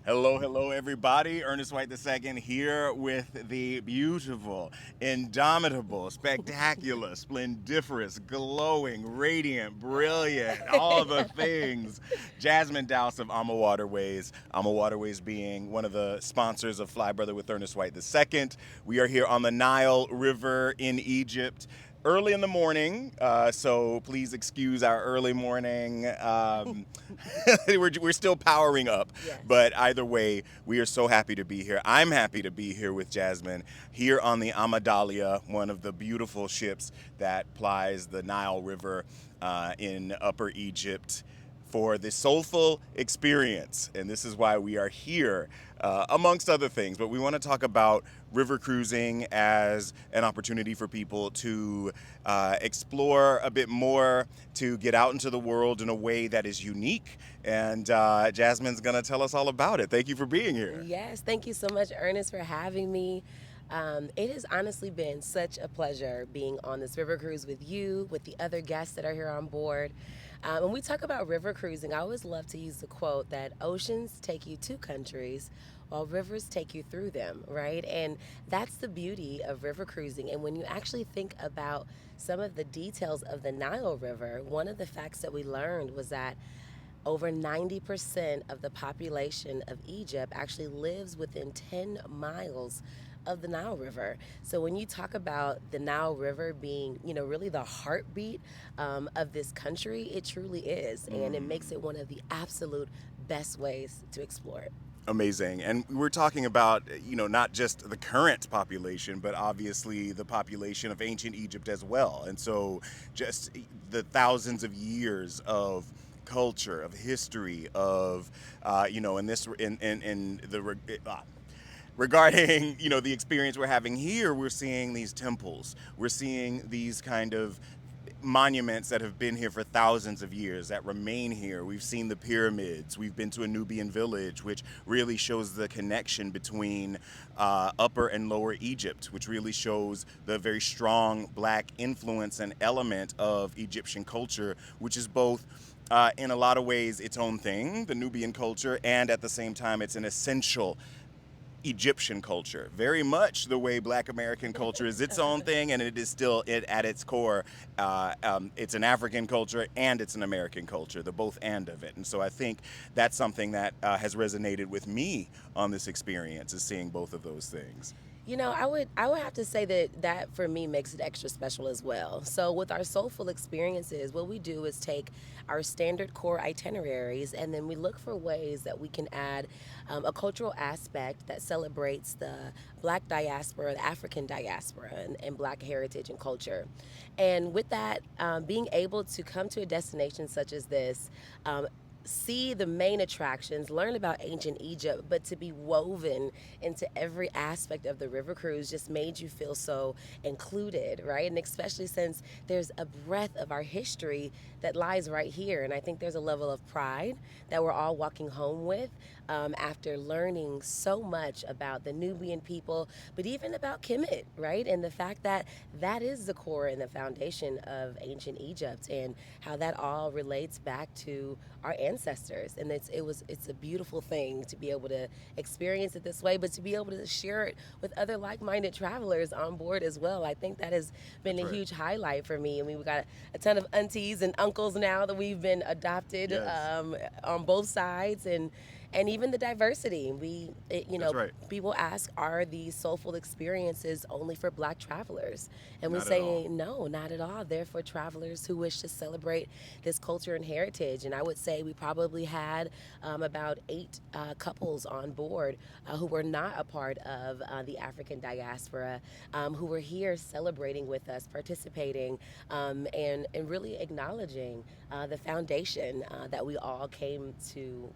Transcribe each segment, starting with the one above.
Hello, hello, everybody. Ernest White II here with the beautiful, indomitable, spectacular, splendiferous, glowing, radiant, brilliant, all the things. Jazzmine Douse of AmaWaterways. AmaWaterways being one of the sponsors of Fly Brother with Ernest White II. We are here on the Nile River in Egypt early in the morning, so please excuse our early morning. We're still powering up, Yes. but either way, we are so happy to be here. I'm happy to be here with Jazzmine here on the AmaDahlia, one of the beautiful ships that plies the Nile River in Upper Egypt for the Soulful experience. And this is why we are here, amongst other things. But we want to talk about river cruising as an opportunity for people to explore a bit more, to get out into the world in a way that is unique. And Jasmine's going to tell us all about it. Thank you for being here. Yes. Thank you so much, Ernest, for having me. It has honestly been such a pleasure being on this river cruise with you, with the other guests that are here on board. When we talk about river cruising, I always love to use the quote that oceans take you to countries while rivers take you through them, right? And that's the beauty of river cruising. And when you actually think about some of the details of the Nile River, one of the facts that we learned was that over 90% of the population of Egypt actually lives within 10 miles of the Nile River. So when you talk about the Nile River being, really the heartbeat of this country, it truly is. And it makes it one of the absolute best ways to explore it. Amazing. And we're talking about, not just the current population, but obviously the population of ancient Egypt as well. And so just the thousands of years of culture, of history, of, in this, in the, regarding the experience we're having here, we're seeing these temples, we're seeing these kind of monuments that have been here for thousands of years that remain here. We've seen the pyramids. We've been to a Nubian village, which really shows the connection between Upper and Lower Egypt, which really shows the very strong black influence and element of Egyptian culture, which is both in a lot of ways its own thing, the Nubian culture, and at the same time it's an essential Egyptian culture, very much the way Black American culture is its own thing, and it is still at its core. It's an African culture and it's an American culture, the both and of it. And so I think that's something that has resonated with me on this experience, is seeing both of those things. I would have to say that for me makes it extra special as well. So with our soulful experiences, what we do is take our standard core itineraries and then we look for ways that we can add a cultural aspect that celebrates the Black diaspora, the African diaspora, and Black heritage and culture. And with that, being able to come to a destination such as this, see the main attractions, learn about ancient Egypt, but to be woven into every aspect of the river cruise just made you feel so included, right? And especially since there's a breadth of our history that lies right here. And I think there's a level of pride that we're all walking home with after learning so much about the Nubian people, but even about Kemet, right? And the fact that that is the core and the foundation of ancient Egypt and how that all relates back to our ancestors. And it's a beautiful thing to be able to experience it this way, but to be able to share it with other like-minded travelers on board as well. I think that has been That's a right. huge highlight for me. I mean, we've got a ton of aunties and uncles now that we've been adopted Yes. on both sides, and even the diversity. That's right. People ask, are these soulful experiences only for Black travelers? And we Not at all. say, no, not at all. They're for travelers who wish to celebrate this culture and heritage. And I would say we probably had about 8 couples on board who were not a part of the African diaspora, who were here celebrating with us, participating, and really acknowledging the foundation that we all came to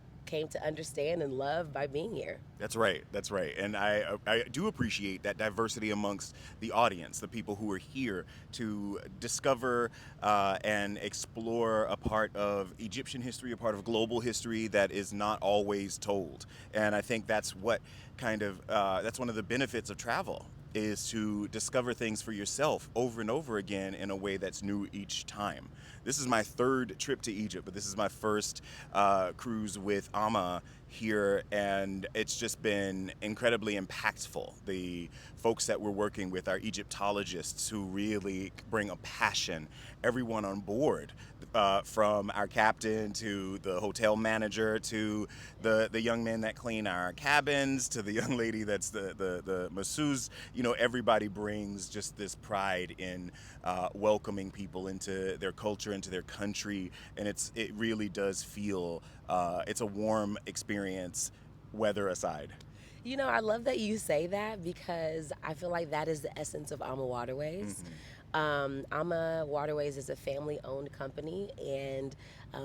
understand and love by being here. That's right. That's right. And I do appreciate that diversity amongst the audience, the people who are here to discover and explore a part of Egyptian history, a part of global history that is not always told. And I think that's what that's one of the benefits of travel, is to discover things for yourself over and over again in a way that's new each time. This is my third trip to Egypt, but this is my first cruise with Ama here, and it's just been incredibly impactful. The folks that we're working with are Egyptologists who really bring a passion, everyone on board, from our captain to the hotel manager to the young men that clean our cabins to the young lady that's the masseuse. Everybody brings just this pride in welcoming people into their culture, into their country, and it really does feel it's a warm experience, weather aside. I love that you say that because I feel like that is the essence of AmaWaterways. Mm-hmm. AmaWaterways is a family-owned company, and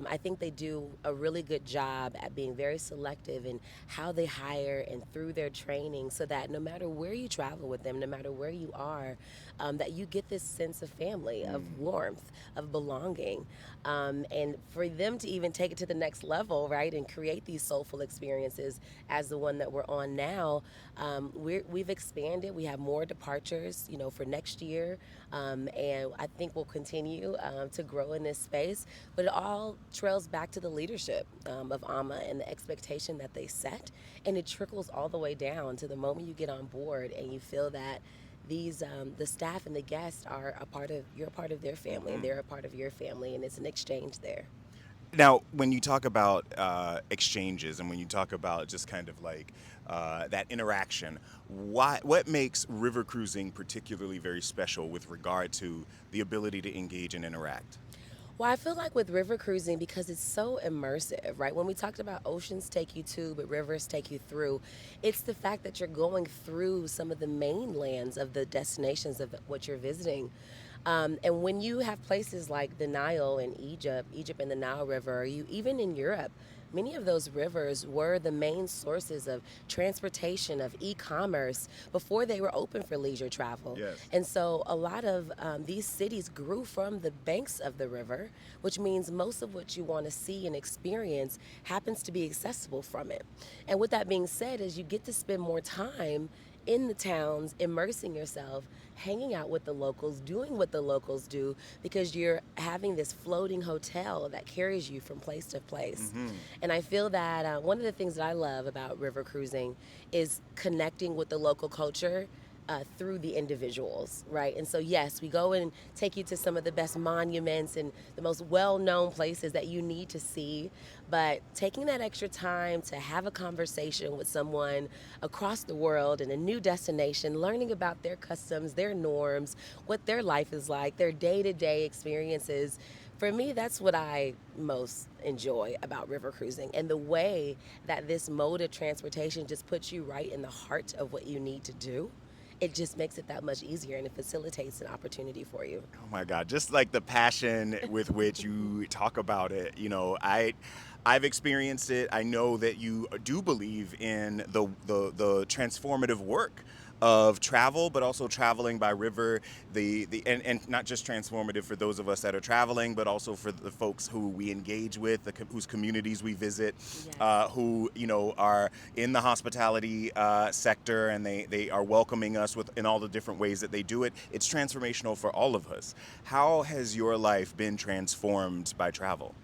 I think they do a really good job at being very selective in how they hire and through their training, so that no matter where you travel with them, no matter where you are, that you get this sense of family, of warmth, of belonging, and for them to even take it to the next level, right, and create these soulful experiences as the one that we're on now. We've expanded. We have more departures, for next year, and I think we'll continue to grow in this space. But it all trails back to the leadership of AMA and the expectation that they set, and it trickles all the way down to the moment you get on board and you feel that the staff and the guests are you're a part of their family, and they're a part of your family, and it's an exchange there. Now, when you talk about exchanges and when you talk about just kind of like that interaction, what makes river cruising particularly very special with regard to the ability to engage and interact? Well, I feel like with river cruising, because it's so immersive, right? When we talked about oceans take you to, but rivers take you through, it's the fact that you're going through some of the mainlands of the destinations of what you're visiting. And when you have places like the Nile in Egypt and the Nile River, or you even in Europe, many of those rivers were the main sources of transportation, of e-commerce before they were open for leisure travel. Yes. And so a lot of these cities grew from the banks of the river, which means most of what you want to see and experience happens to be accessible from it. And with that being said, is you get to spend more time in the towns, immersing yourself, hanging out with the locals, doing what the locals do, because you're having this floating hotel that carries you from place to place. Mm-hmm. And I feel that one of the things that I love about river cruising is connecting with the local culture through the individuals, right? And so, yes, we go and take you to some of the best monuments and the most well-known places that you need to see. But taking that extra time to have a conversation with someone across the world in a new destination, learning about their customs, their norms, what their life is like, their day-to-day experiences. For me, that's what I most enjoy about river cruising, and the way that this mode of transportation just puts you right in the heart of what you need to do. It just makes it that much easier, and it facilitates an opportunity for you. Oh my God, just like the passion with which you talk about it, I've experienced it. I know that you do believe in the transformative work of travel, but also traveling by river, and not just transformative for those of us that are traveling, but also for the folks who we engage with, whose communities we visit, Yes. who are in the hospitality sector, and they are welcoming us in all the different ways that they do it. It's transformational for all of us. How has your life been transformed by travel?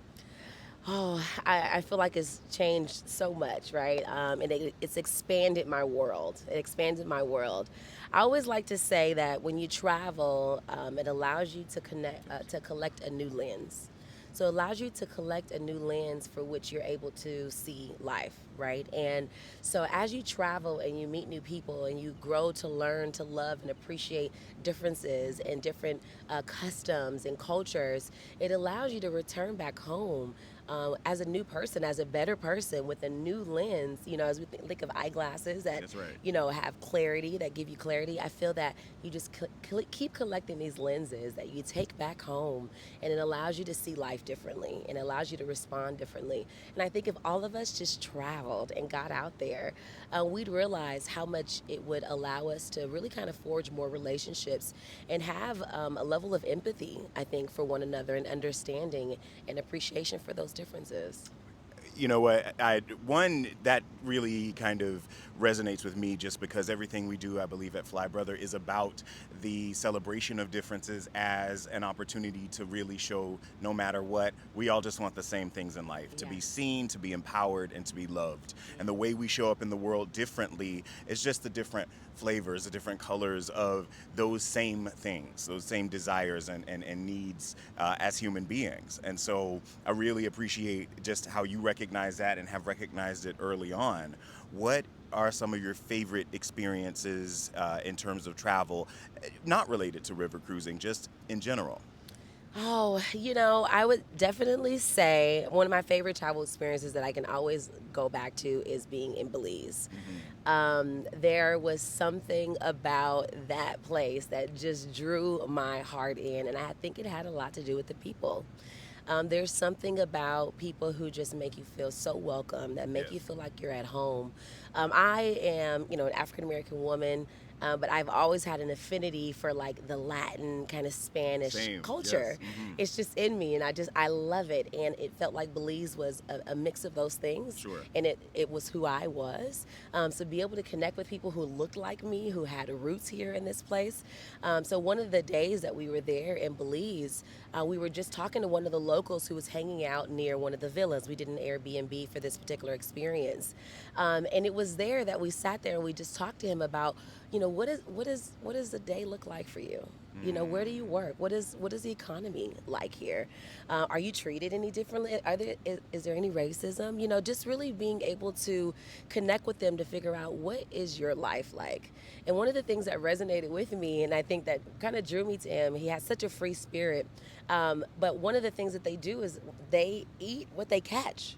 Oh, I feel like it's changed so much, right? And it's expanded my world. It expanded my world. I always like to say that when you travel, it allows you to collect a new lens. So it allows you to collect a new lens for which you're able to see life, right? And so as you travel and you meet new people and you grow to learn to love and appreciate differences and different customs and cultures, it allows you to return back home as a new person, as a better person with a new lens. As we think of eyeglasses that, That's right. have clarity, that give you clarity. I feel that you just keep collecting these lenses that you take back home, and it allows you to see life differently and allows you to respond differently. And I think if all of us just traveled and got out there, we'd realize how much it would allow us to really kind of forge more relationships and have a level of empathy, I think, for one another, and understanding and appreciation for those differences. You know what? One that really kind of resonates with me, just because everything we do, I believe, at Fly Brother is about the celebration of differences as an opportunity to really show, no matter what, we all just want the same things in life: to be seen, to be empowered, and to be loved. And the way we show up in the world differently is just the different flavors, the different colors of those same things, those same desires and needs as human beings. And so I really appreciate just how you recognize that and have recognized it early on. What are some of your favorite experiences in terms of travel, not related to river cruising, just in general? Oh, I would definitely say one of my favorite travel experiences that I can always go back to is being in Belize. There was something about that place that just drew my heart in, and I think it had a lot to do with the people. There's something about people who just make you feel so welcome, that make you feel like you're at home. I am, an African American woman, but I've always had an affinity for like the Latin kind of Spanish Same, culture. yes. Hmm. It's just in me, and I love it. And it felt like Belize was a mix of those things, Sure. and it was who I was. So be able to connect with people who looked like me, who had roots here in this place. So one of the days that we were there in Belize, we were just talking to one of the locals who was hanging out near one of the villas. We did an Airbnb for this particular experience, and it was there that we sat there and we just talked to him about, what does the day look like for you? Where do you work? What is the economy like here? Are you treated any differently? Is there any racism? Just really being able to connect with them to figure out what is your life like. And one of the things that resonated with me, and I think that kind of drew me to him, he has such a free spirit. But one of the things that they do is they eat what they catch.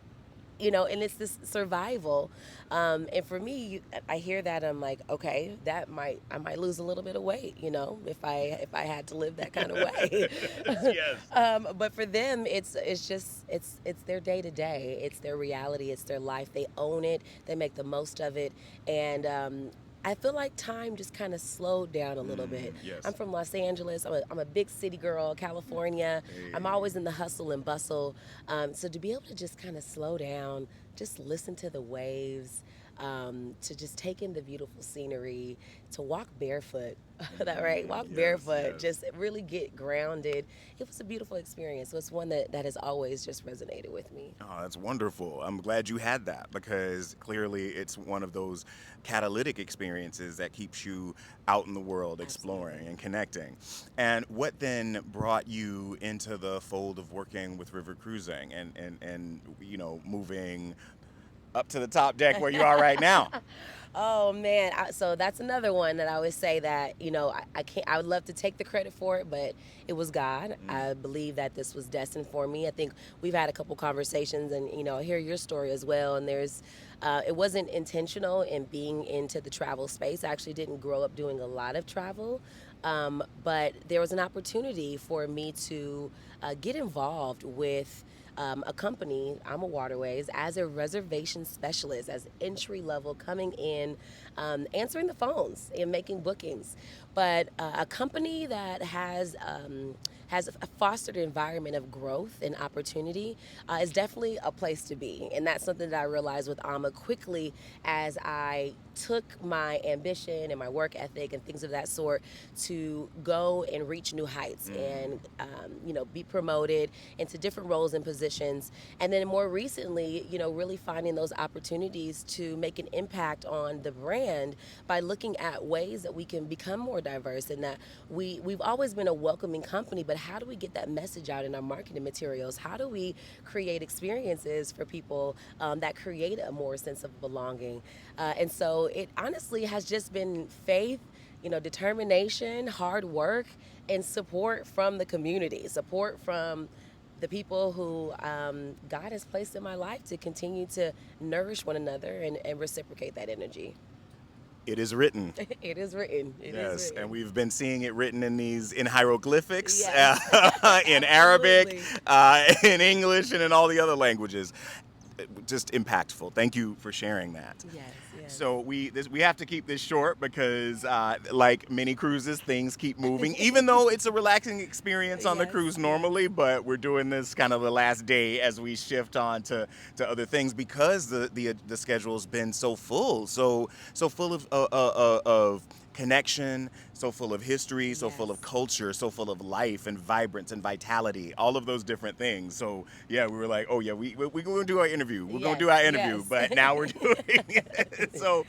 And it's this survival. And for me, I hear that, I'm like, okay, I might lose a little bit of weight, if I had to live that kind of way. Yes. But for them, it's their day to day. It's their reality. It's their life. They own it. They make the most of it. And I feel like time just kind of slowed down a little bit. Yes. I'm from Los Angeles. I'm a big city girl, California. Hey. I'm always in the hustle and bustle. So to be able to just kind of slow down, just listen to the waves, to just take in the beautiful scenery, to walk barefoot, that right? Walk Yes, barefoot, yes. just really get grounded. It was a beautiful experience. So it's one that has always just resonated with me. Oh, that's wonderful. I'm glad you had that, because clearly it's one of those catalytic experiences that keeps you out in the world exploring and connecting. And what then brought you into the fold of working with river cruising and moving up to the top deck where you are right now? Oh man, so that's another one that I always say that I can't. I would love to take the credit for it, but it was God. I believe that this was destined for me. I think we've had a couple conversations, and I hear your story as well. And it wasn't intentional in being into the travel space. I actually didn't grow up doing a lot of travel, but there was an opportunity for me to get involved with a company, AmaWaterways, as a reservation specialist, as entry level, coming in, answering the phones and making bookings. But a company that has fostered an environment of growth and opportunity is definitely a place to be. And that's something that I realized with Ama quickly as I took my ambition and my work ethic and things of that sort to go and reach new heights and be promoted into different roles and positions. And then more recently, really finding those opportunities to make an impact on the brand by looking at ways that we can become more diverse, and that we've always been a welcoming company, but how do we get that message out in our marketing materials? How do we create experiences for people that create a more sense of belonging? And so it honestly has just been faith, determination, hard work, and support from the community, support from the people who God has placed in my life to continue to nourish one another and reciprocate that energy. It is written. It is written. It is Yes, written. and we've been seeing it written in hieroglyphics, Yes. in Arabic, Absolutely. in English, and in all the other languages. just impactful. Thank you for sharing that. Yes, yes. So we have to keep this short because, like many cruises, things keep moving. Even though it's a relaxing experience on the Yes, cruise yes. normally, but we're doing this kind of the last day as we shift on to other things because the schedule's been so full, so full of connection, so full of history, so full of Yes. culture, so full of life and vibrance and vitality, all of those different things. So yeah, we were like, oh yeah, we're going to do our interview. We're going to Yes, do our interview, yes. but now we're doing it. So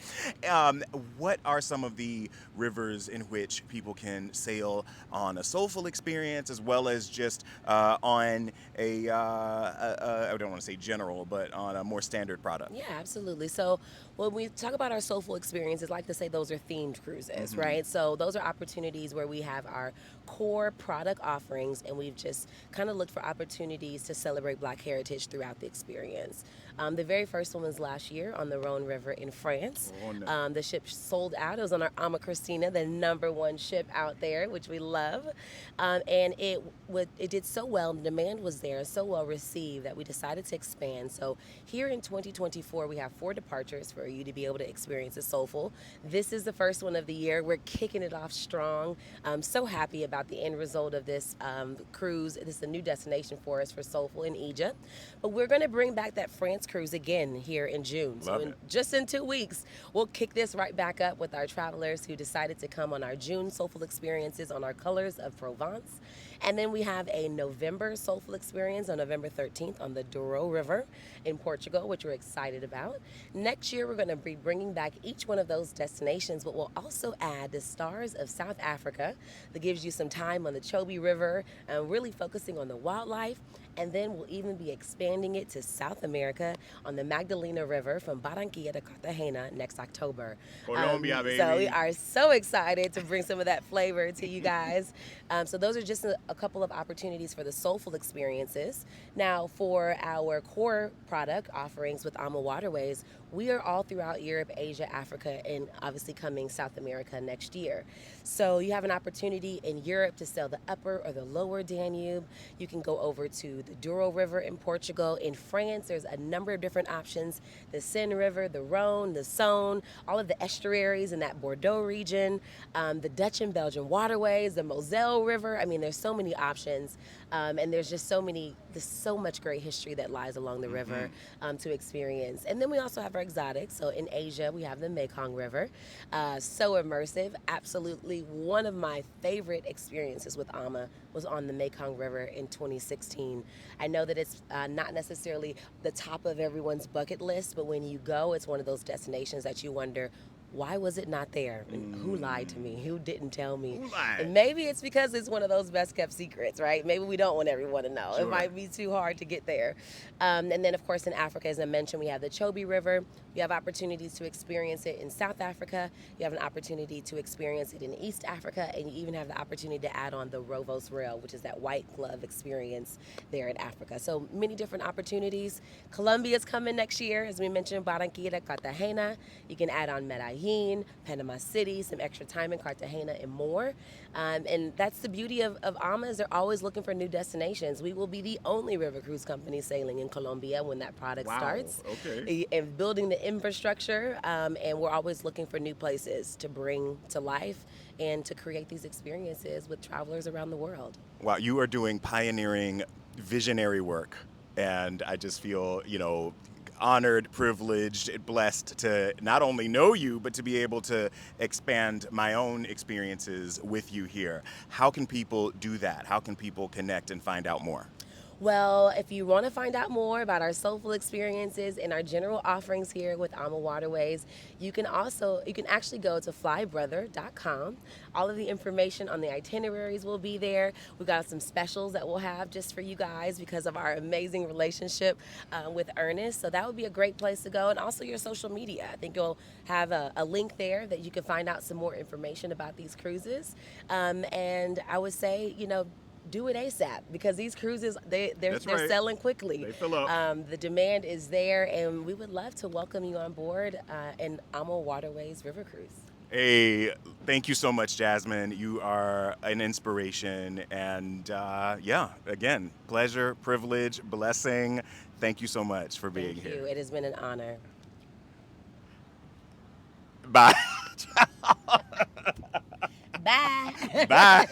what are some of the rivers in which people can sail on a soulful experience as well as just on I don't want to say general, but on a more standard product? Yeah, absolutely. So when we talk about our soulful experiences, like to say those are themed cruises, right? So those are opportunities where we have our core product offerings, and we've just kind of looked for opportunities to celebrate Black heritage throughout the experience. The very first one was last year on the Rhone River in France. Oh, no. The ship sold out. It was on our Ama Christina, the #1 ship out there, which we love. And it did so well, the demand was there, so well received that we decided to expand. So here in 2024, we have 4 departures for you to be able to experience a Soulful. This is the first one of the year. We're kicking it off strong. I'm so happy about the end result of this cruise. This is a new destination for us for Soulful in Egypt. But we're going to bring back that France cruise again here in June. Love it. Just in 2 weeks, we'll kick this right back up with our travelers who decided to come on our June Soulful experiences on our Colors of Provence. And then we have a November Soulful experience on November 13th on the Douro River in Portugal, which we're excited about. Next year, we're going to be bringing back each one of those destinations, but we'll also add the Stars of South Africa that gives you some time on the Chobe River, really focusing on the wildlife. And then we'll even be expanding it to South America on the Magdalena River from Barranquilla to Cartagena next October. Colombia, baby. So we are so excited to bring some of that flavor to you guys. So those are just a couple of opportunities for the soulful experiences. Now, for our core product offerings with AmaWaterways, we are all throughout Europe, Asia, Africa, and obviously coming South America next year. So you have an opportunity in Europe to sail the upper or the lower Danube. You can go over to the Douro River in Portugal. In France, there's a number of different options. The Seine River, the Rhone, the Saône, all of the estuaries in that Bordeaux region, the Dutch and Belgian waterways, the Moselle River. I mean, there's so many options. And there's just there's so much great history that lies along the river to experience. And then we also have our exotics. So in Asia, we have the Mekong River. So immersive. Absolutely one of my favorite experiences with Ama was on the Mekong River in 2016. I know that it's not necessarily the top of everyone's bucket list, but when you go, it's one of those destinations that you wonder, why was it not there? And who lied to me? Who didn't tell me? Who lied? And maybe it's because it's one of those best kept secrets, right? Maybe we don't want everyone to know. Sure. It might be too hard to get there. And then, of course, in Africa, as I mentioned, we have the Chobe River. You have opportunities to experience it in South Africa. You have an opportunity to experience it in East Africa. And you even have the opportunity to add on the Rovos Rail, which is that white glove experience there in Africa. So many different opportunities. Colombia's coming next year, as we mentioned, Barranquilla, Cartagena. You can add on Medellin, Panama City, some extra time in Cartagena, and more. And that's the beauty of AMA, is they're always looking for new destinations. We will be the only river cruise company sailing in Colombia when that product starts. Okay. And building the infrastructure, and we're always looking for new places to bring to life and to create these experiences with travelers around the world. Wow, you are doing pioneering, visionary work, and I just feel, honored, privileged, blessed to not only know you, but to be able to expand my own experiences with you here. How can people do that? How can people connect and find out more? Well, if you want to find out more about our soulful experiences and our general offerings here with AmaWaterways, you can actually go to flybrother.com. All of the information on the itineraries will be there. We've got some specials that we'll have just for you guys because of our amazing relationship with Ernest. So that would be a great place to go. And also your social media. I think you'll have a link there that you can find out some more information about these cruises. And I would say, do it ASAP, because these cruises, they're right. selling quickly. They fill up. The demand is there, and we would love to welcome you on board an AmaWaterways River Cruise. Hey, thank you so much, Jazzmine. You are an inspiration. And yeah, again, pleasure, privilege, blessing. Thank you so much for being Thank you. here. It has been an honor. Bye. Bye. Bye.